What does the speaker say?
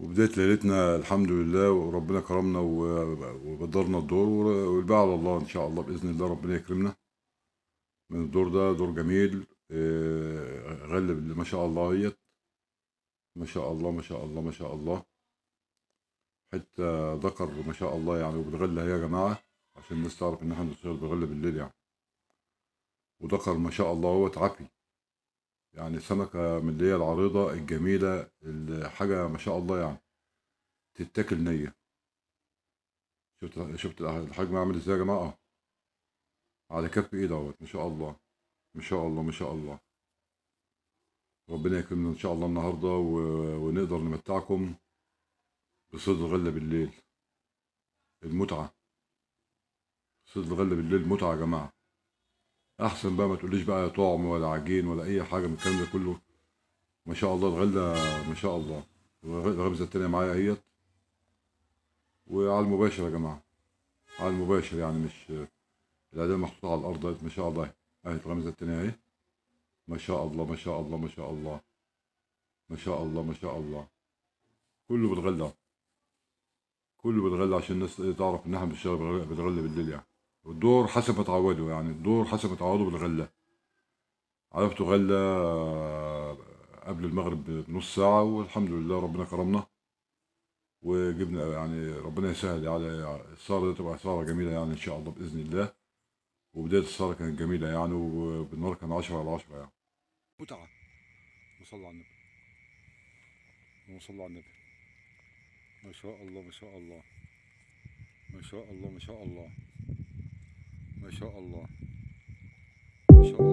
وبداية ليلتنا الحمد لله، وربنا كرمنا وقدرنا الدور، والباقي على الله إن شاء الله بإذن الله. ربنا يكرمنا من الدور ده، دور جميل. غلب اللي ما شاء الله هيت، ما شاء الله ما شاء الله ما شاء الله. حتى ذكر ما شاء الله يعني، وبتغلى هي يا جماعة عشان الناس تعرف إن احنا بنشتغل بغلة بالليل يعني. وذكر ما شاء الله هو تعافي يعني، سمكة من اللي هي العريضة الجميلة، الحاجة ما شاء الله يعني تتاكل نية. شفت الحجم عامل ازاي يا جماعة؟ على كف ايد اهوت، ما شاء الله ما شاء الله ما شاء الله. ربنا يكرمنا ان شاء الله النهارده ونقدر نمتعكم بصيد الغله بالليل. المتعه، صيد الغله بالليل متعه يا جماعه. احسن بقى ما تقوليش بقى طعم ولا عجين ولا اي حاجه من الكلام ده كله. ما شاء الله الغله ما شاء الله. الغمزه التانيه معايا اهيت، وعلى المباشر يا جماعه، على المباشر يعني، مش الاداه محطوطه على الارض اهيت. ما شاء الله اهي الغمزه التانيه اهي. ما شاء الله ما شاء الله ما شاء الله ما شاء الله ما شاء الله. كله بالغله، كله بالغله عشان الناس تعرف ان احنا بنشتغل بالغله بالليل يعني. والدور حسب ما تعودوا يعني، الدور حسب ما تعودوا بالغله. عرفتوا غله قبل المغرب بنص ساعه، والحمد لله ربنا كرمنا وجبنا يعني. ربنا يسهل يعني، السهره دي تبقى سهره جميله يعني ان شاء الله باذن الله. وبدايه السهره كانت جميله يعني، وبالنهار كان 10 على 10 يعني. متعه. وصلى على النبي، وصلى على النبي. ما شاء الله ما شاء الله ما شاء الله ما شاء الله ما شاء الله ما شاء الله.